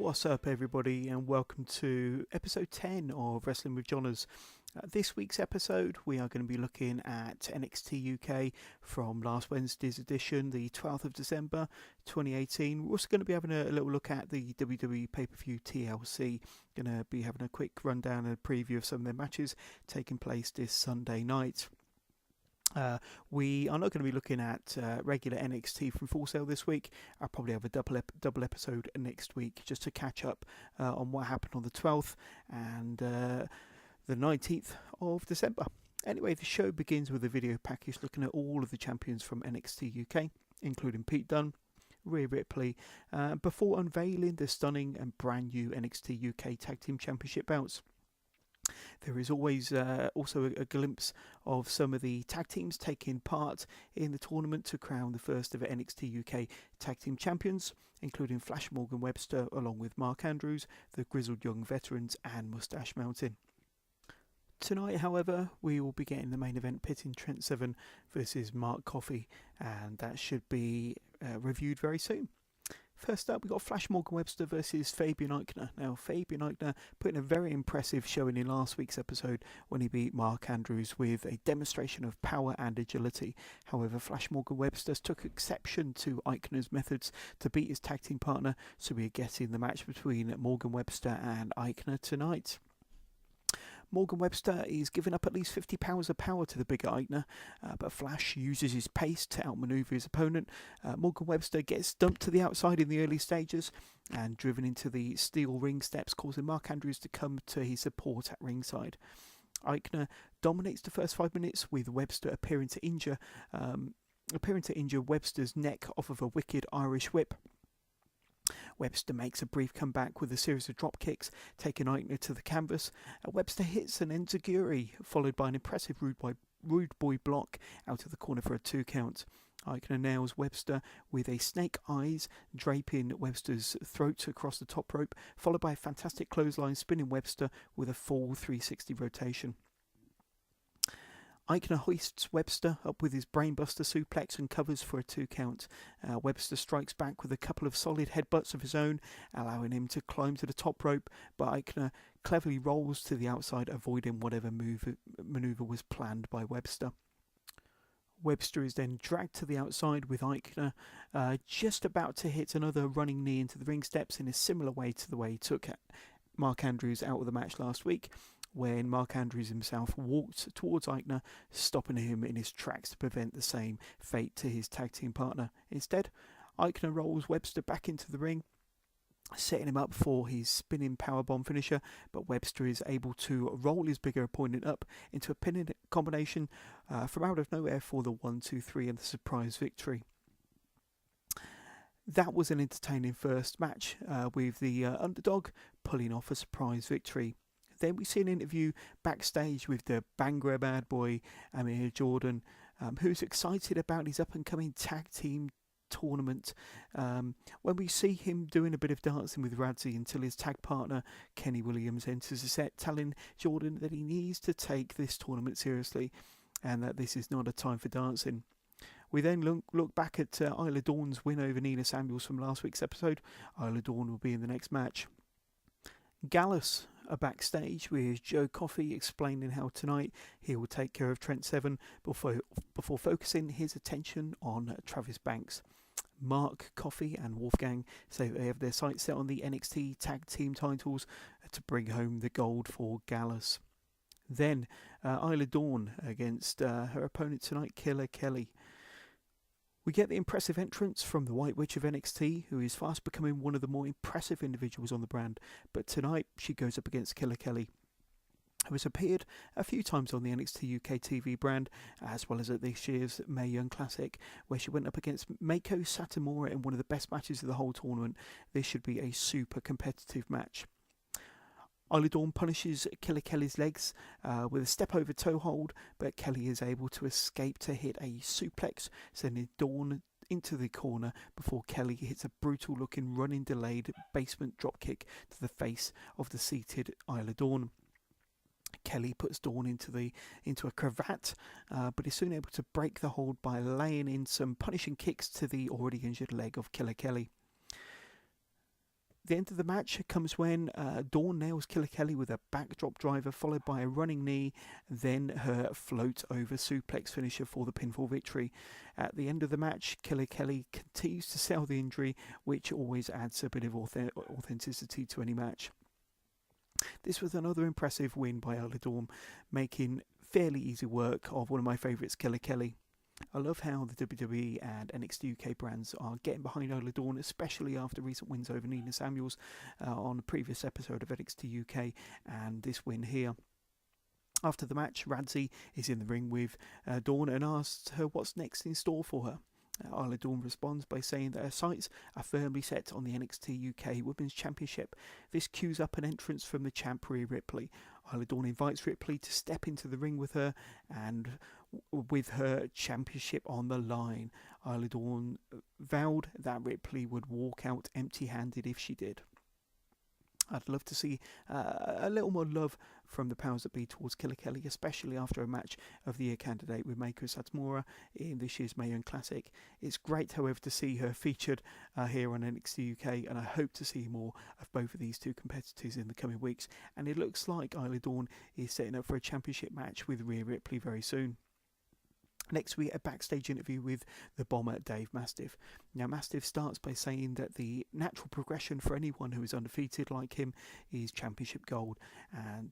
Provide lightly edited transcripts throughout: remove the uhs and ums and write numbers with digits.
What's up, everybody, and welcome to episode 10 of Wrestling with Johners. This week's episode, we are going to be looking at NXT UK from last Wednesday's edition, the 12th of December 2018. We're also going to be having a little look at the WWE PPV TLC. Going to be having a quick rundown and a preview of some of their matches taking place this Sunday night. We are not going to be looking at regular NXT from Full Sail this week. I'll probably have a double episode next week just to catch up on what happened on the 12th and the 19th of December. Anyway, the show begins with a video package looking at all of the champions from NXT UK, including Pete Dunne, Rhea Ripley, before unveiling the stunning and brand new NXT UK Tag Team Championship belts. There is always also a glimpse of some of the tag teams taking part in the tournament to crown the first ever NXT UK Tag Team Champions, including Flash Morgan Webster along with Mark Andrews, the Grizzled Young Veterans and Mustache Mountain. Tonight, however, we will be getting the main event pitting Trent Seven versus Mark Coffey, and that should be reviewed very soon. First up, we've got Flash Morgan Webster versus Fabian Eichner. Now, Fabian Eichner put in a very impressive showing in last week's episode when he beat Mark Andrews with a demonstration of power and agility. However, Flash Morgan Webster took exception to Eichner's methods to beat his tag team partner, so we are getting the match between Morgan Webster and Eichner tonight. Morgan Webster is giving up at least 50 pounds of power to the bigger Eichner, but Flash uses his pace to outmaneuver his opponent. Morgan Webster gets dumped to the outside in the early stages and driven into the steel ring steps, causing Mark Andrews to come to his support at ringside. Eichner dominates the first 5 minutes, with Webster appearing to injure Webster's neck off of a wicked Irish whip. Webster makes a brief comeback with a series of drop kicks, taking Eichner to the canvas. Webster hits an enziguri, followed by an impressive rude boy block out of the corner for a 2 count. Eichner nails Webster with a snake eyes, draping Webster's throat across the top rope, followed by a fantastic clothesline, spinning Webster with a full 360 rotation. Eichner hoists Webster up with his brainbuster suplex and covers for a 2 count. Webster strikes back with a couple of solid headbutts of his own, allowing him to climb to the top rope, but Eichner cleverly rolls to the outside, avoiding whatever maneuver was planned by Webster. Webster is then dragged to the outside with Eichner just about to hit another running knee into the ring steps in a similar way to the way he took Mark Andrews out of the match last week, when Mark Andrews himself walked towards Eichner, stopping him in his tracks to prevent the same fate to his tag team partner. Instead, Eichner rolls Webster back into the ring, setting him up for his spinning powerbomb finisher, but Webster is able to roll his bigger opponent up into a pinning combination from out of nowhere for the 1-2-3 and the surprise victory. That was an entertaining first match with the underdog pulling off a surprise victory. Then we see an interview backstage with the Bangor bad boy Amir Jordan, who's excited about his up-and-coming tag team tournament. When we see him doing a bit of dancing with Radzi until his tag partner Kenny Williams enters the set, telling Jordan that he needs to take this tournament seriously and that this is not a time for dancing. We then look back at Isla Dawn's win over Nina Samuels from last week's episode. Isla Dawn will be in the next match. Gallus are backstage with Joe Coffey explaining how tonight he will take care of Trent Seven before focusing his attention on Travis Banks. Mark, Coffey and Wolfgang say that they have their sights set on the NXT Tag Team titles to bring home the gold for Gallus. Then Isla Dawn against her opponent tonight, Killer Kelly. We get the impressive entrance from the White Witch of NXT, who is fast becoming one of the more impressive individuals on the brand, but tonight she goes up against Killer Kelly, who has appeared a few times on the NXT UK TV brand, as well as at this year's Mae Young Classic, where she went up against Meiko Satomura in one of the best matches of the whole tournament. This should be a super competitive match. Isla Dawn punishes Killer Kelly's legs with a step over toe hold, but Kelly is able to escape to hit a suplex, sending Dawn into the corner before Kelly hits a brutal looking running delayed basement dropkick to the face of the seated Isla Dawn. Kelly puts Dawn into a cravat, but is soon able to break the hold by laying in some punishing kicks to the already injured leg of Killer Kelly. The end of the match comes when Dawn nails Killer Kelly with a backdrop driver, followed by a running knee, then her float over suplex finisher for the pinfall victory. At the end of the match, Killer Kelly continues to sell the injury, which always adds a bit of authenticity to any match. This was another impressive win by Isla Dawn, making fairly easy work of one of my favourites, Killer Kelly. I love how the WWE and NXT UK brands are getting behind Isla Dawn, especially after recent wins over Nina Samuels on a previous episode of NXT UK and this win here. After the match, Radzi is in the ring with Dawn and asks her what's next in store for her. Isla Dawn responds by saying that her sights are firmly set on the NXT UK Women's Championship. This cues up an entrance from the champ Rhea Ripley. Isla Dawn invites Ripley to step into the ring with her, and with her championship on the line, Isla Dawn vowed that Ripley would walk out empty-handed if she did. I'd love to see a little more love from the powers that be towards Killer Kelly, especially after a match of the year candidate with Meiko Satomura in this year's Mayon Classic. It's great, however, to see her featured here on NXT UK, and I hope to see more of both of these two competitors in the coming weeks. And it looks like Isla Dawn is setting up for a championship match with Rhea Ripley very soon. Next, we get a backstage interview with the Bomber Dave Mastiff. Now, Mastiff starts by saying that the natural progression for anyone who is undefeated like him is Championship Gold. And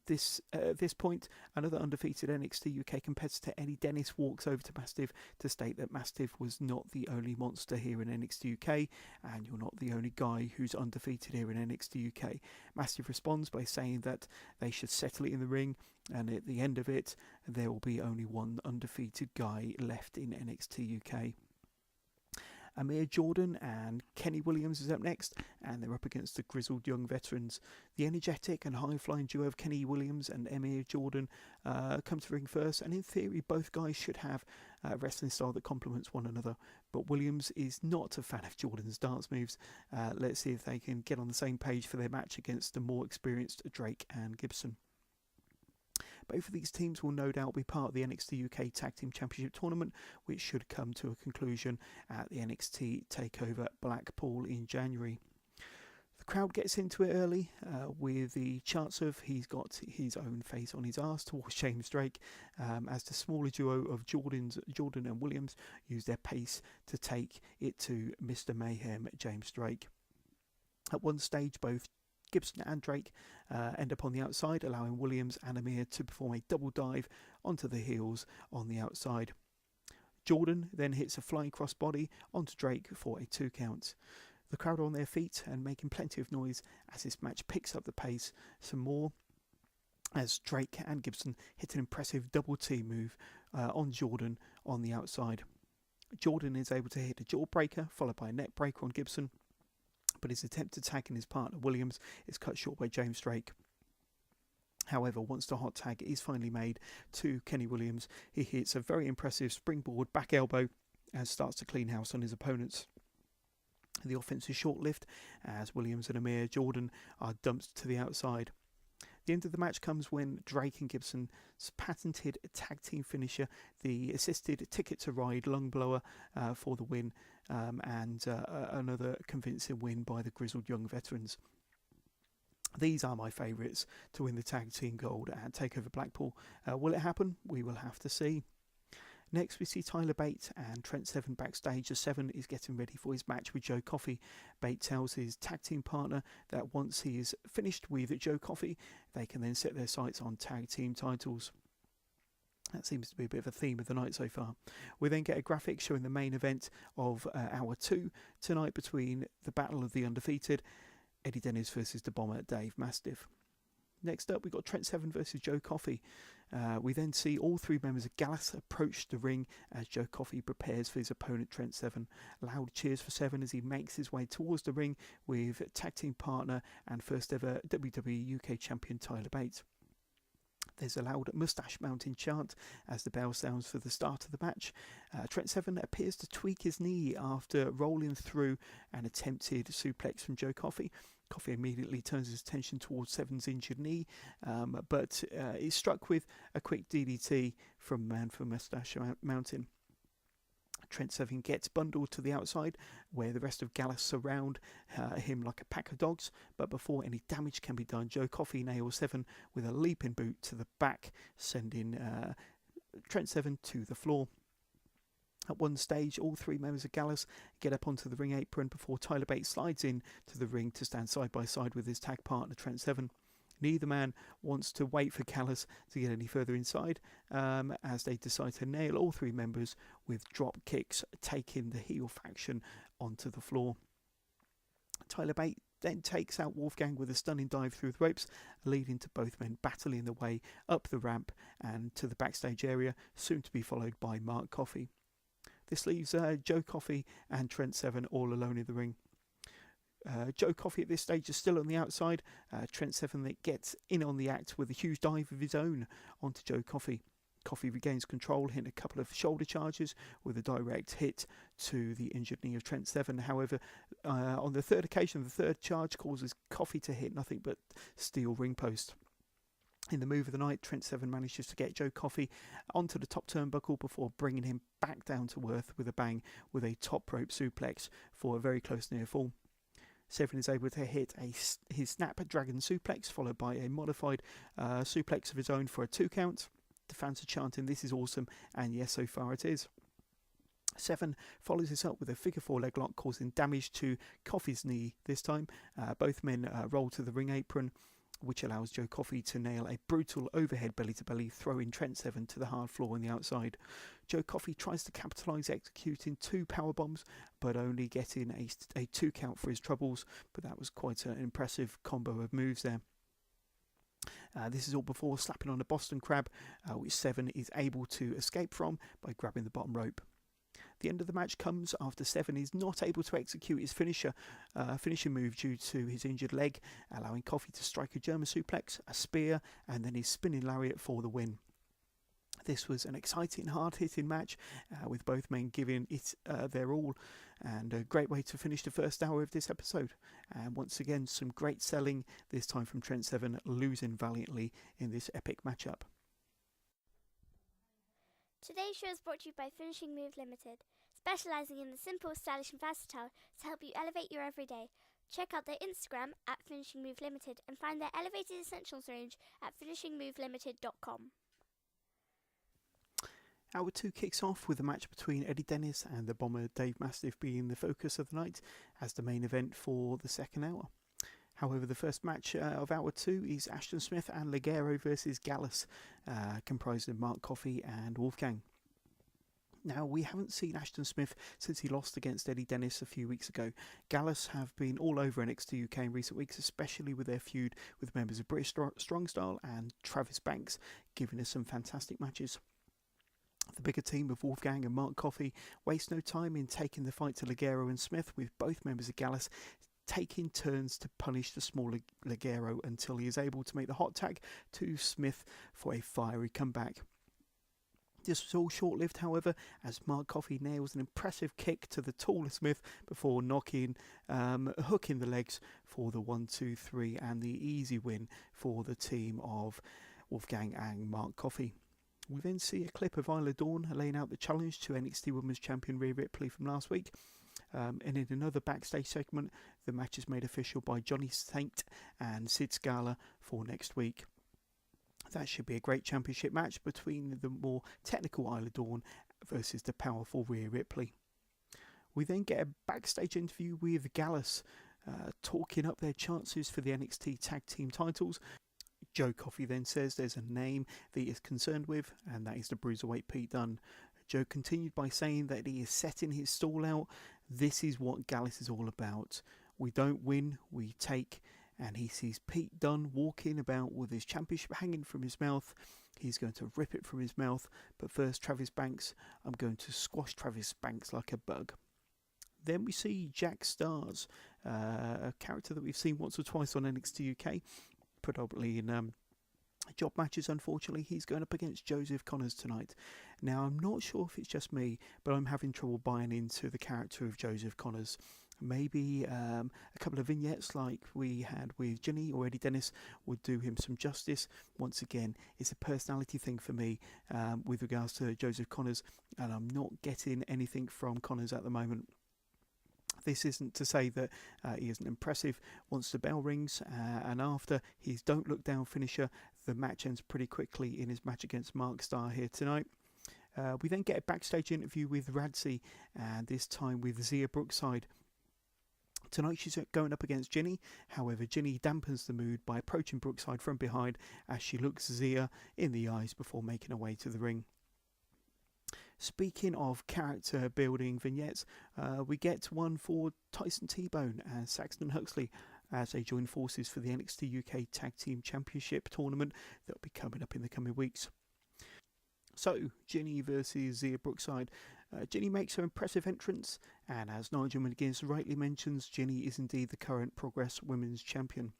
at this point, another undefeated NXT UK competitor, Eddie Dennis, walks over to Mastiff to state that Mastiff was not the only monster here in NXT UK, and you're not the only guy who's undefeated here in NXT UK. Mastiff responds by saying that they should settle it in the ring, and at the end of it, there will be only one undefeated guy left in NXT UK. Amir Jordan and Kenny Williams is up next, and they're up against the grizzled young veterans. The energetic and high-flying duo of Kenny Williams and Amir Jordan come to the ring first, and in theory both guys should have a wrestling style that complements one another, but Williams is not a fan of Jordan's dance moves. Let's see if they can get on the same page for their match against the more experienced Drake and Gibson. Both of these teams will no doubt be part of the NXT UK Tag Team Championship Tournament, which should come to a conclusion at the NXT TakeOver Blackpool in January. The crowd gets into it early with the chants of "he's got his own face on his arse" towards James Drake, as the smaller duo of Jordan and Williams use their pace to take it to Mr. Mayhem, James Drake. At one stage, both Gibson and Drake end up on the outside, allowing Williams and Amir to perform a double dive onto the heels on the outside. Jordan then hits a flying crossbody onto Drake for a 2 count. The crowd are on their feet and making plenty of noise as this match picks up the pace some more, as Drake and Gibson hit an impressive double T move on Jordan on the outside. Jordan is able to hit a jawbreaker followed by a neck breaker on Gibson, but his attempt to tag in his partner Williams is cut short by James Drake. However, once the hot tag is finally made to Kenny Williams, he hits a very impressive springboard back elbow and starts to clean house on his opponents. The offense is short-lived as Williams and Amir Jordan are dumped to the outside. The end of the match comes when Drake and Gibson's patented tag team finisher, the assisted Ticket to Ride lung blower, for the win, and another convincing win by the grizzled young veterans. These are my favourites to win the tag team gold at TakeOver Blackpool. Will it happen? We will have to see. Next, we see Tyler Bate and Trent Seven backstage as Seven is getting ready for his match with Joe Coffey. Bate tells his tag team partner that once he is finished with Joe Coffey, they can then set their sights on tag team titles. That seems to be a bit of a theme of the night so far. We then get a graphic showing the main event of Hour 2 tonight between the Battle of the Undefeated, Eddie Dennis versus the Bomber Dave Mastiff. Next up, we've got Trent Seven versus Joe Coffey. We then see all three members of Gallus approach the ring as Joe Coffey prepares for his opponent Trent Seven. Loud cheers for Seven as he makes his way towards the ring with tag team partner and first ever WWE UK champion Tyler Bate. There's a loud moustache mounting chant as the bell sounds for the start of the match. Trent Seven appears to tweak his knee after rolling through an attempted suplex from Joe Coffey. Coffey immediately turns his attention towards Seven's injured knee, but is struck with a quick DDT from Man for Moustache Mountain. Trent Seven gets bundled to the outside, where the rest of Gallus surround him like a pack of dogs, but before any damage can be done, Joe Coffey nails Seven with a leaping boot to the back, sending Trent Seven to the floor. At one stage, all three members of Gallus get up onto the ring apron before Tyler Bate slides in to the ring to stand side by side with his tag partner Trent Seven. Neither man wants to wait for Gallus to get any further inside, as they decide to nail all three members with drop kicks, taking the heel faction onto the floor. Tyler Bate then takes out Wolfgang with a stunning dive through the ropes, leading to both men battling their way up the ramp and to the backstage area, soon to be followed by Mark Coffey. This leaves Joe Coffey and Trent Seven all alone in the ring. Joe Coffey at this stage is still on the outside. Trent Seven that gets in on the act with a huge dive of his own onto Joe Coffey. Coffey regains control, hitting a couple of shoulder charges with a direct hit to the injured knee of Trent Seven. However, on the third occasion, the third charge causes Coffey to hit nothing but steel ring post. In the move of the night, Trent Seven manages to get Joe Coffey onto the top turnbuckle before bringing him back down to earth with a bang with a top rope suplex for a very close near fall. Seven is able to hit his snap dragon suplex, followed by a modified suplex of his own for a 2 count. The fans are chanting, "This is awesome," and yes, so far it is. Seven follows this up with a figure 4 leg lock, causing damage to Coffey's knee this time. Both men roll to the ring apron, which allows Joe Coffey to nail a brutal overhead belly-to-belly, throwing Trent Seven to the hard floor on the outside. Joe Coffey tries to capitalise, executing 2 power bombs, but only getting a 2 count for his troubles, but that was quite an impressive combo of moves there. This is all before slapping on a Boston Crab, which Seven is able to escape from by grabbing the bottom rope. The end of the match comes after Seven is not able to execute his finishing move due to his injured leg, allowing Coffey to strike a German suplex, a spear, and then his spinning lariat for the win. This was an exciting, hard-hitting match, with both men giving it their all, and a great way to finish the first hour of this episode. And once again, some great selling, this time from Trent Seven, losing valiantly in this epic matchup. Today's show is brought to you by Finishing Move Limited, specialising in the simple, stylish and versatile to help you elevate your everyday. Check out their Instagram at Finishing Move Limited and find their elevated essentials range at finishingmovelimited.com. Hour 2 kicks off with a match between Eddie Dennis and the Bomber Dave Mastiff being the focus of the night as the main event for the second hour. However, the first match of Hour 2 is Ashton Smith and Ligero versus Gallus, comprised of Mark Coffey and Wolfgang. Now, we haven't seen Ashton Smith since he lost against Eddie Dennis a few weeks ago. Gallus have been all over NXT UK in recent weeks, especially with their feud with members of British Strong Style and Travis Banks, giving us some fantastic matches. The bigger team of Wolfgang and Mark Coffey waste no time in taking the fight to Ligero and Smith, with both members of Gallus taking turns to punish the small Ligero until he is able to make the hot tag to Smith for a fiery comeback. This was all short-lived, however, as Mark Coffey nails an impressive kick to the taller Smith before hooking the legs for the 1, 2, 3 and the easy win for the team of Wolfgang and Mark Coffey. We then see a clip of Isla Dawn laying out the challenge to NXT Women's Champion Rhea Ripley from last week. And in another backstage segment, the match is made official by Johnny Saint and Sid Scala for next week. That should be a great championship match between the more technical Isla Dawn versus the powerful Rhea Ripley. We then get a backstage interview with Gallus, talking up their chances for the NXT Tag Team titles. Joe Coffey then says there's a name that he is concerned with, and that is the Bruiserweight Pete Dunne. Joe continued by saying that he is setting his stall out. This is what Gallus is all about. We don't win, we take. And he sees Pete Dunne walking about with his championship hanging from his mouth. He's going to rip it from his mouth. But first, Travis Banks. I'm going to squash Travis Banks like a bug. Then we see Jack Stars, a character that we've seen once or twice on NXT UK, predominantly in job matches. Unfortunately, he's going up against Joseph Connors tonight. Now, I'm not sure if it's just me, but I'm having trouble buying into the character of Joseph Connors. Maybe a couple of vignettes like we had with Ginny or Eddie Dennis would do him some justice. Once again, it's a personality thing for me with regards to Joseph Connors, and I'm not getting anything from Connors at the moment. This isn't to say that he isn't impressive. Once the bell rings and after his don't look down finisher, the match ends pretty quickly in his match against Mark Starr here tonight. We then get a backstage interview with Radsey, and this time with Zia Brookside. Tonight she's going up against Ginny. However, Ginny dampens the mood by approaching Brookside from behind as she looks Zia in the eyes before making her way to the ring. Speaking of character building vignettes, we get one for Tyson T-Bone and Saxton Huxley as they join forces for the NXT UK Tag Team Championship tournament that will be coming up in the coming weeks. So, Ginny versus Zia Brookside. Ginny makes her impressive entrance, and as Nigel McGuinness rightly mentions, Ginny is indeed the current Progress Women's Champion.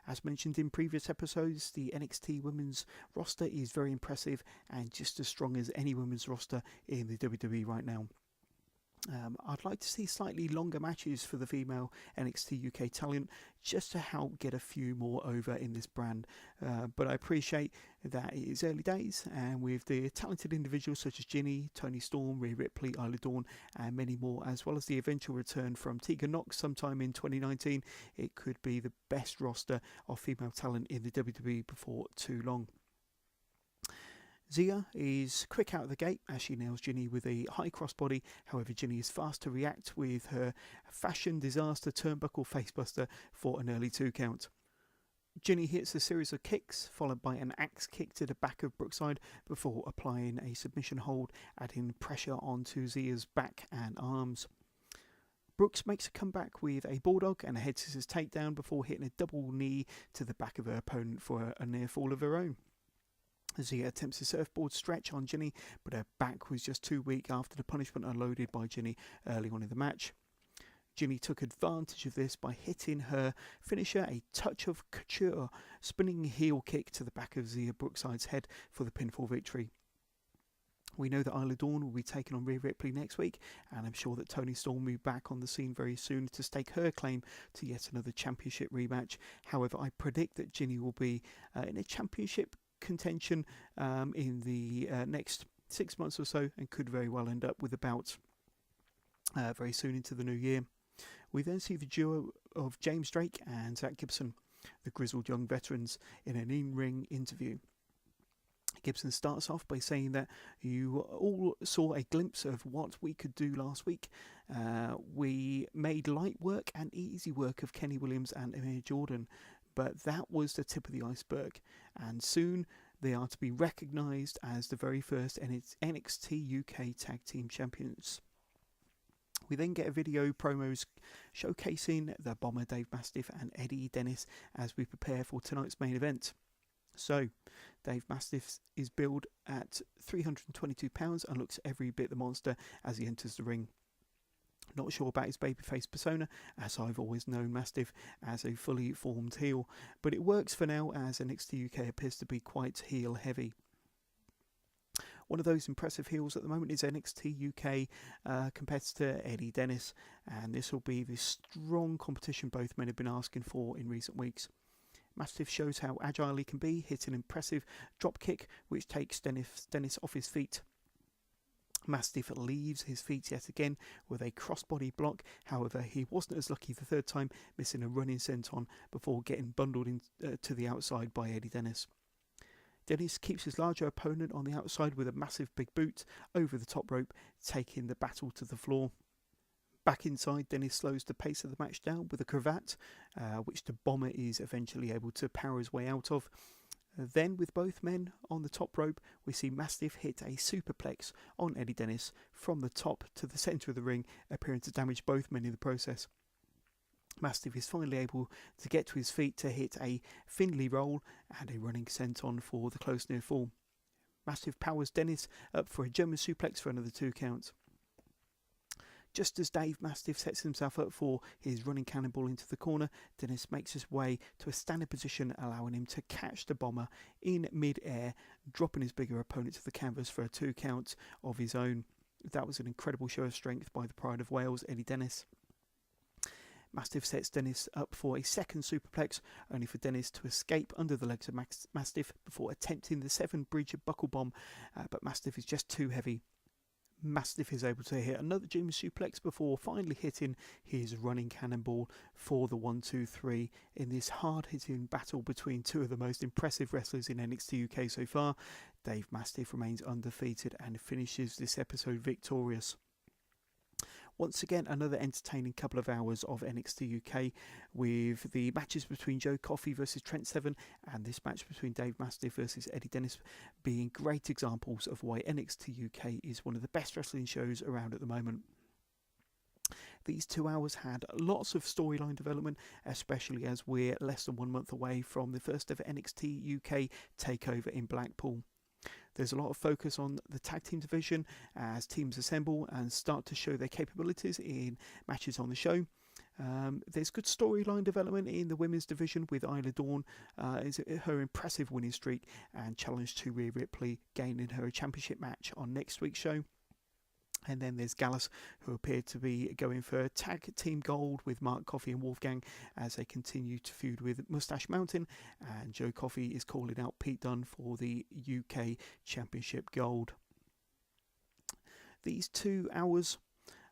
As mentioned in previous episodes, the NXT Women's roster is very impressive and just as strong as any women's roster in the WWE right now. I'd like to see slightly longer matches for the female NXT UK talent just to help get a few more over in this brand. But I appreciate that it is early days, and with the talented individuals such as Ginny, Toni Storm, Rhea Ripley, Isla Dawn and many more, as well as the eventual return from Tegan Nox sometime in 2019, it could be the best roster of female talent in the WWE before too long. Zia is quick out of the gate as she nails Ginny with a high crossbody. However, Ginny is fast to react with her fashion disaster turnbuckle facebuster for an early 2 count. Ginny hits a series of kicks followed by an axe kick to the back of Brookside before applying a submission hold, adding pressure onto Zia's back and arms. Brooks makes a comeback with a bulldog and a head scissors takedown before hitting a double knee to the back of her opponent for a near fall of her own. Zia attempts a surfboard stretch on Ginny, but her back was just too weak after the punishment unloaded by Ginny early on in the match. Ginny took advantage of this by hitting her finisher, a touch of couture, spinning heel kick to the back of Zia Brookside's head for the pinfall victory. We know that Isla Dawn will be taking on Rhea Ripley next week, and I'm sure that Toni Storm will be back on the scene very soon to stake her claim to yet another championship rematch. However, I predict that Ginny will be in a championship contention in the next 6 months or so, and could very well end up with a bout very soon into the new year. We then see the duo of James Drake and Zach Gibson, the grizzled young veterans, in an in-ring interview. Gibson starts off by saying that you all saw a glimpse of what we could do last week. We made light work and easy work of Kenny Williams and Amir Jordan, but that was the tip of the iceberg, and soon they are to be recognised as the very first NXT UK Tag Team Champions. We then get a video promos showcasing the Bomber Dave Mastiff and Eddie Dennis as we prepare for tonight's main event. So, Dave Mastiff is billed at £322 and looks every bit the monster as he enters the ring. Not sure about his babyface persona, as I've always known Mastiff as a fully formed heel, but it works for now as NXT UK appears to be quite heel heavy. One of those impressive heels at the moment is NXT UK competitor Eddie Dennis, and this will be the strong competition both men have been asking for in recent weeks. Mastiff shows how agile he can be, hit an impressive drop kick which takes Dennis off his feet. Mastiff leaves his feet yet again with a crossbody block. However, he wasn't as lucky the third time, missing a running senton before getting bundled to the outside by Eddie Dennis. Dennis keeps his larger opponent on the outside with a massive big boot over the top rope, taking the battle to the floor. Back inside, Dennis slows the pace of the match down with a cravat, which the Bomber is eventually able to power his way out of. Then, with both men on the top rope, we see Mastiff hit a superplex on Eddie Dennis from the top to the centre of the ring, appearing to damage both men in the process. Mastiff is finally able to get to his feet to hit a Finley roll and a running senton for the close near fall. Mastiff powers Dennis up for a German suplex for another 2 counts. Just as Dave Mastiff sets himself up for his running cannonball into the corner, Dennis makes his way to a standing position, allowing him to catch the Bomber in mid-air, dropping his bigger opponent to the canvas for a 2 count of his own. That was an incredible show of strength by the Pride of Wales, Eddie Dennis. Mastiff sets Dennis up for a second superplex, only for Dennis to escape under the legs of Mastiff before attempting the 7 bridge buckle bomb, but Mastiff is just too heavy. Mastiff is able to hit another German suplex before finally hitting his running cannonball for the 1-2-3 in this hard-hitting battle between two of the most impressive wrestlers in NXT UK so far. Dave Mastiff remains undefeated and finishes this episode victorious. Once again, another entertaining couple of hours of NXT UK with the matches between Joe Coffey versus Trent Seven and this match between Dave Mastiff versus Eddie Dennis being great examples of why NXT UK is one of the best wrestling shows around at the moment. These 2 hours had lots of storyline development, especially as we're less than 1 month away from the first ever NXT UK takeover in Blackpool. There's a lot of focus on the tag team division as teams assemble and start to show their capabilities in matches on the show. There's good storyline development in the women's division with Isla Dawn, her impressive winning streak and challenge to Rhea Ripley, gaining her a championship match on next week's show. And then there's Gallus, who appeared to be going for tag team gold with Mark Coffey and Wolfgang as they continue to feud with Moustache Mountain. And Joe Coffey is calling out Pete Dunne for the UK Championship gold. These 2 hours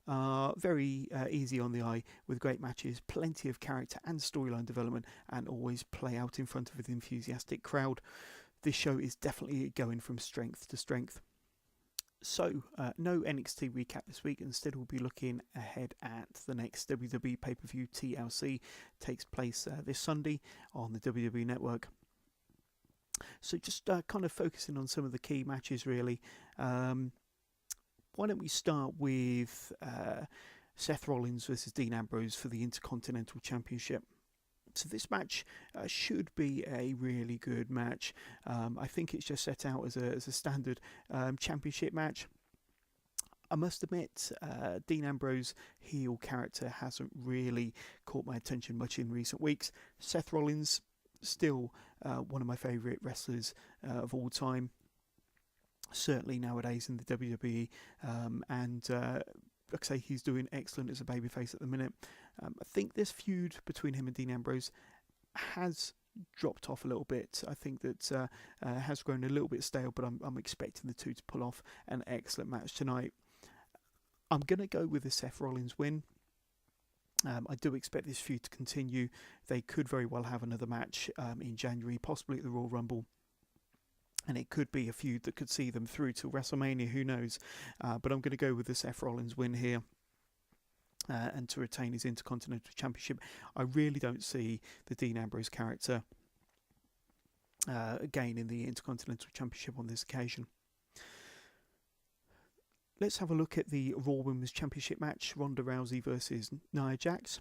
are very easy on the eye with great matches, plenty of character and storyline development, and always play out in front of an enthusiastic crowd. This show is definitely going from strength to strength. So, no NXT recap this week. Instead, we'll be looking ahead at the next WWE pay-per-view TLC. Takes place this Sunday on the WWE Network. So, just kind of focusing on some of the key matches, really. Why don't we start with Seth Rollins versus Dean Ambrose for the Intercontinental Championship? So this match should be a really good match. I think it's just set out as a standard championship match. I must admit, Dean Ambrose heel character hasn't really caught my attention much in recent weeks. Seth Rollins, still one of my favourite wrestlers of all time, certainly nowadays in the WWE, and like I say, he's doing excellent as a babyface at the minute. I think this feud between him and Dean Ambrose has dropped off a little bit. I think that has grown a little bit stale, but I'm expecting the two to pull off an excellent match tonight. I'm going to go with the Seth Rollins win. I do expect this feud to continue. They could very well have another match in January, possibly at the Royal Rumble. And it could be a feud that could see them through to WrestleMania, who knows. But I'm going to go with the Seth Rollins win here. And to retain his Intercontinental Championship. I really don't see the Dean Ambrose character gaining the Intercontinental Championship on this occasion. Let's have a look at the Raw Women's Championship match. Ronda Rousey versus Nia Jax.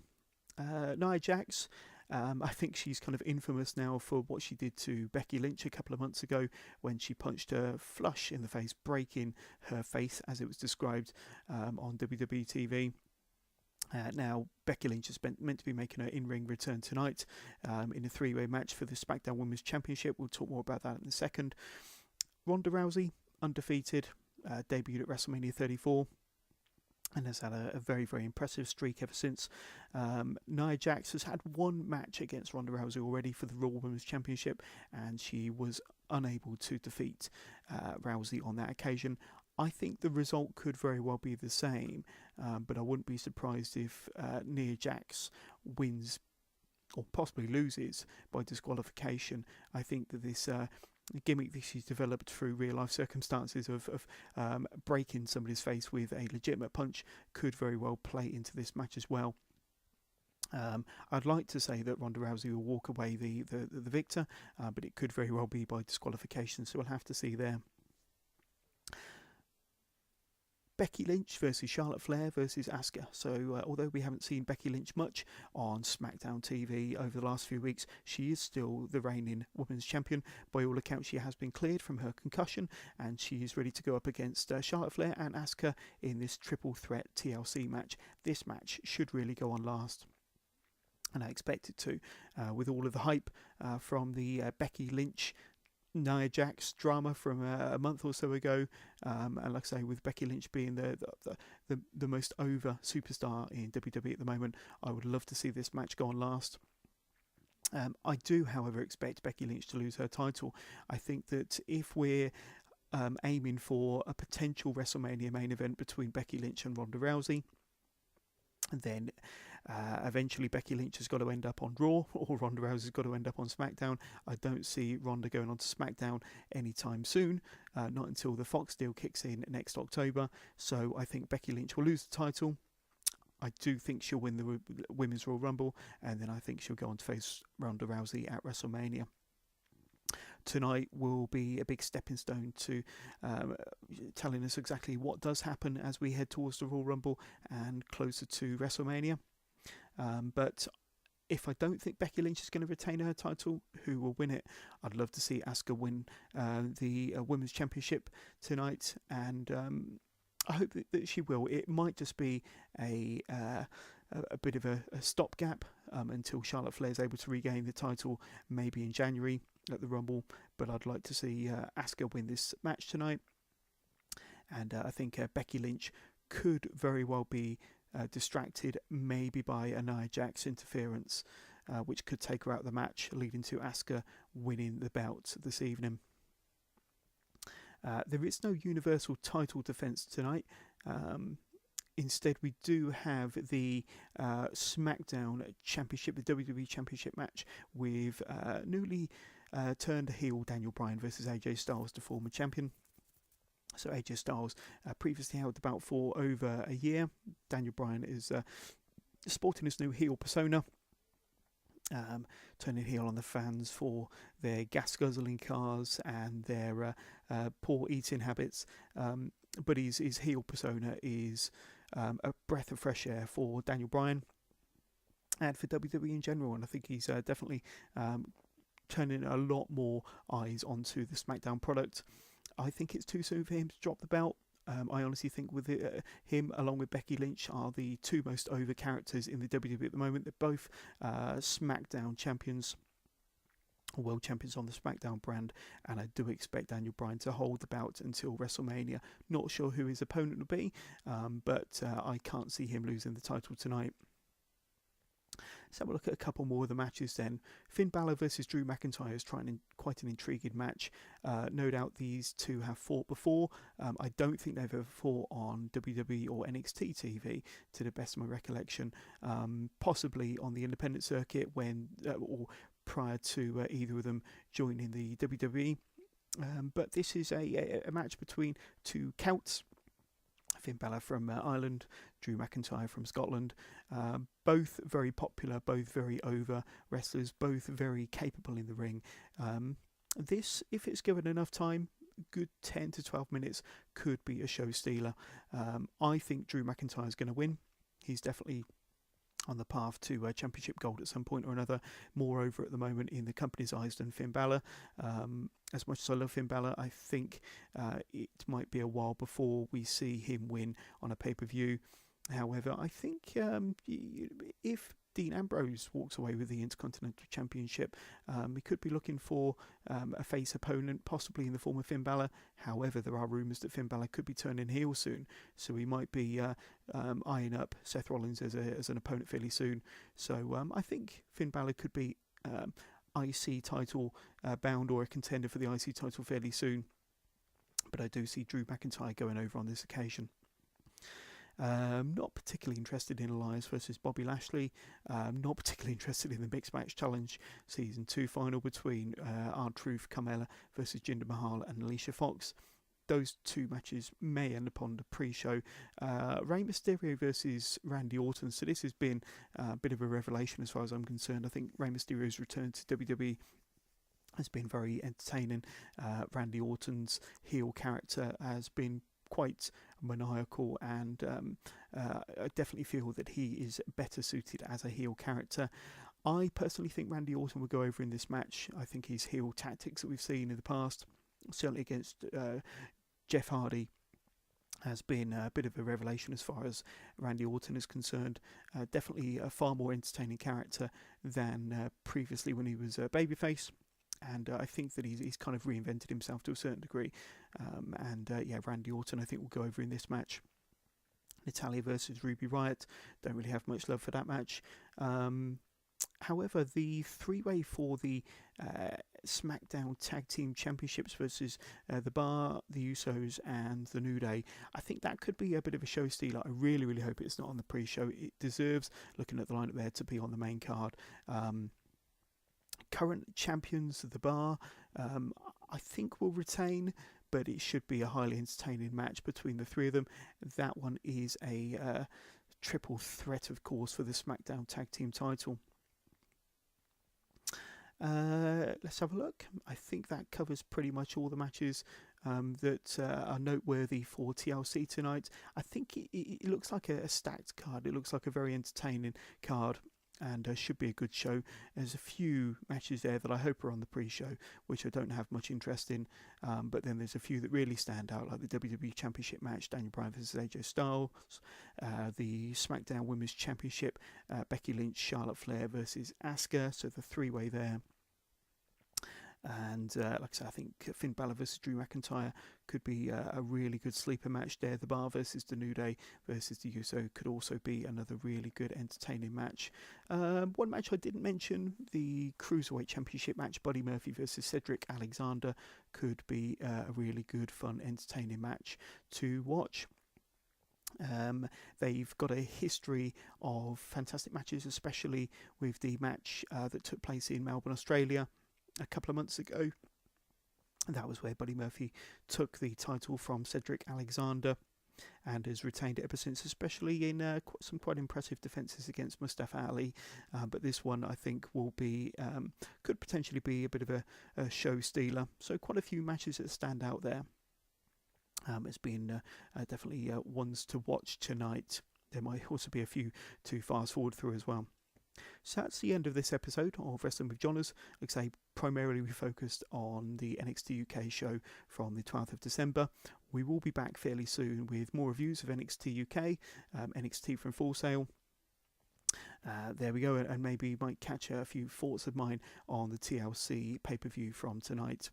Nia Jax, I think she's kind of infamous now for what she did to Becky Lynch a couple of months ago when she punched her flush in the face, breaking her face as it was described on WWE TV. Now, Becky Lynch is meant to be making her in-ring return tonight in a 3-way match for the SmackDown Women's Championship. We'll talk more about that in a second. Ronda Rousey, undefeated, debuted at WrestleMania 34 and has had a very, very impressive streak ever since. Nia Jax has had one match against Ronda Rousey already for the Raw Women's Championship, and she was unable to defeat Rousey on that occasion. I think the result could very well be the same, but I wouldn't be surprised if Nia Jax wins or possibly loses by disqualification. I think that this gimmick that she's developed through real life circumstances of breaking somebody's face with a legitimate punch could very well play into this match as well. I'd like to say that Ronda Rousey will walk away the victor, but it could very well be by disqualification, so we'll have to see there. Becky Lynch versus Charlotte Flair versus Asuka. So although we haven't seen Becky Lynch much on SmackDown TV over the last few weeks, she is still the reigning women's champion. By all accounts, she has been cleared from her concussion and she is ready to go up against Charlotte Flair and Asuka in this triple threat TLC match. This match should really go on last. And I expect it to, with all of the hype from the Becky Lynch Nia Jax drama from a month or so ago, and like I say, with Becky Lynch being the most over superstar in WWE at the moment, I would love to see this match go on last. I do, however, expect Becky Lynch to lose her title. I think that if we're aiming for a potential WrestleMania main event between Becky Lynch and Ronda Rousey, then eventually Becky Lynch has got to end up on Raw, or Ronda Rousey's got to end up on SmackDown. I don't see Ronda going on to SmackDown anytime soon, not until the Fox deal kicks in next October. So I think Becky Lynch will lose the title. I do think she'll win the Women's Royal Rumble, and then I think she'll go on to face Ronda Rousey at WrestleMania. Tonight will be a big stepping stone to telling us exactly what does happen as we head towards the Royal Rumble and closer to WrestleMania. But if I don't think Becky Lynch is going to retain her title, who will win it? I'd love to see Asuka win the Women's Championship tonight, and I hope that she will. It might just be a bit of a stopgap until Charlotte Flair is able to regain the title, maybe in January at the Rumble. But I'd like to see Asuka win this match tonight, and I think Becky Lynch could very well be distracted, maybe by a Nia Jax interference, which could take her out of the match, leading to Asuka winning the belt this evening. There is no Universal title defense tonight. Instead, we do have the SmackDown Championship, the WWE Championship match with newly turned heel Daniel Bryan versus AJ Styles, the former champion. So AJ Styles previously held the belt for over a year. Daniel Bryan is sporting his new heel persona, turning heel on the fans for their gas guzzling cars and their poor eating habits. But his heel persona is a breath of fresh air for Daniel Bryan and for WWE in general. And I think he's definitely turning a lot more eyes onto the SmackDown product. I think it's too soon for him to drop the belt. I honestly think with him, along with Becky Lynch, are the two most over characters in the WWE at the moment. They're both SmackDown champions, or world champions on the SmackDown brand, and I do expect Daniel Bryan to hold the belt until WrestleMania. Not sure who his opponent will be, but I can't see him losing the title tonight. Let's have a look at a couple more of the matches then. Finn Balor versus Drew McIntyre is quite an intriguing match. No doubt these two have fought before. I don't think they've ever fought on WWE or NXT TV, to the best of my recollection. Possibly on the independent circuit when, or prior to either of them joining the WWE. But this is a match between two Celts. Finn Balor from Ireland, Drew McIntyre from Scotland. Both very popular, both very over wrestlers, both very capable in the ring. This, if it's given enough time, good 10 to 12 minutes, could be a show stealer. I think Drew McIntyre is going to win. He's definitely on the path to championship gold at some point or another, more over at the moment in the company's eyes than Finn Balor. As much as I love Finn Balor, I think it might be a while before we see him win on a pay-per-view. However, I think if Dean Ambrose walks away with the Intercontinental Championship, we could be looking for a face opponent, possibly in the form of Finn Balor. However, there are rumours that Finn Balor could be turning heel soon, so we might be eyeing up Seth Rollins as an opponent fairly soon. So I think Finn Balor could be IC title bound, or a contender for the IC title fairly soon. But I do see Drew McIntyre going over on this occasion. Not particularly interested in Elias versus Bobby Lashley. Not particularly interested in the Mixed Match Challenge Season 2 final between R-Truth, Carmella versus Jinder Mahal and Alicia Fox. Those two matches may end up on the pre-show. Rey Mysterio versus Randy Orton. So this has been a bit of a revelation as far as I'm concerned. I think Rey Mysterio's return to WWE has been very entertaining. Randy Orton's heel character has been quite maniacal, and I definitely feel that he is better suited as a heel character. I personally think Randy Orton will go over in this match. I think his heel tactics that we've seen in the past, certainly against Jeff Hardy, has been a bit of a revelation as far as Randy Orton is concerned. Definitely a far more entertaining character than previously when he was a babyface. and I think that he's kind of reinvented himself to a certain degree. Randy Orton I think will go over in this match. Natalia versus Ruby Riott, don't really have much love for that match. However, the three-way for the SmackDown Tag Team Championships versus The Bar, the Usos and the New Day, I think that could be a bit of a show stealer. I really, really hope it's not on the pre-show. It deserves, looking at the lineup there, to be on the main card. Current champions of The Bar, I think will retain, but it should be a highly entertaining match between the three of them. That one is a triple threat, of course, for the SmackDown Tag Team title. Let's have a look. I think that covers pretty much all the matches that are noteworthy for TLC tonight. I think it looks like a stacked card. It looks like a very entertaining card, and should be a good show. There's a few matches there that I hope are on the pre-show, which I don't have much interest in, but then there's a few that really stand out, like the WWE Championship match, Daniel Bryan versus AJ Styles, the SmackDown Women's Championship, Becky Lynch, Charlotte Flair versus Asuka, so the three-way there. And like I said, I think Finn Balor versus Drew McIntyre could be a really good sleeper match there. The Bar versus the New Day versus the Uso could also be another really good entertaining match. One match I didn't mention, the Cruiserweight Championship match, Buddy Murphy versus Cedric Alexander, could be a really good, fun, entertaining match to watch. They've got a history of fantastic matches, especially with the match that took place in Melbourne, Australia a couple of months ago. That was where Buddy Murphy took the title from Cedric Alexander and has retained it ever since, especially in some quite impressive defences against Mustafa Ali. But this one I think will be could potentially be a bit of a show stealer. So quite a few matches that stand out there. It's been definitely ones to watch tonight. There might also be a few to fast forward through as well. So that's the end of this episode of Wrestling with Johners. Like I say, primarily we focused on the NXT UK show from the 12th of December. We will be back fairly soon with more reviews of NXT UK, NXT from Full Sail. There we go, and maybe you might catch a few thoughts of mine on the TLC pay-per-view from tonight.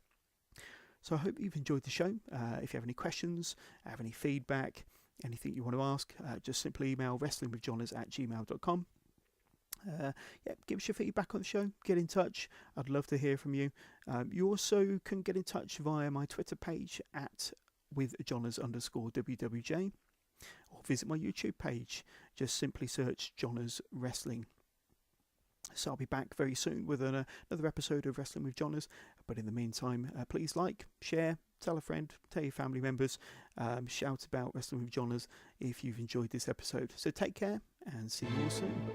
So I hope you've enjoyed the show. If you have any questions, have any feedback, anything you want to ask, just simply email wrestlingwithjohners@gmail.com. Give us your feedback on the show, get in touch. I'd love to hear from you. You also can get in touch via my Twitter page @withjohners_WWJ, or visit my YouTube page. Just simply search Johners Wrestling. So I'll be back very soon with another episode of Wrestling with Johners. But in the meantime, please like, share, tell a friend, tell your family members, shout about Wrestling with Johners if you've enjoyed this episode. So take care and see you all soon.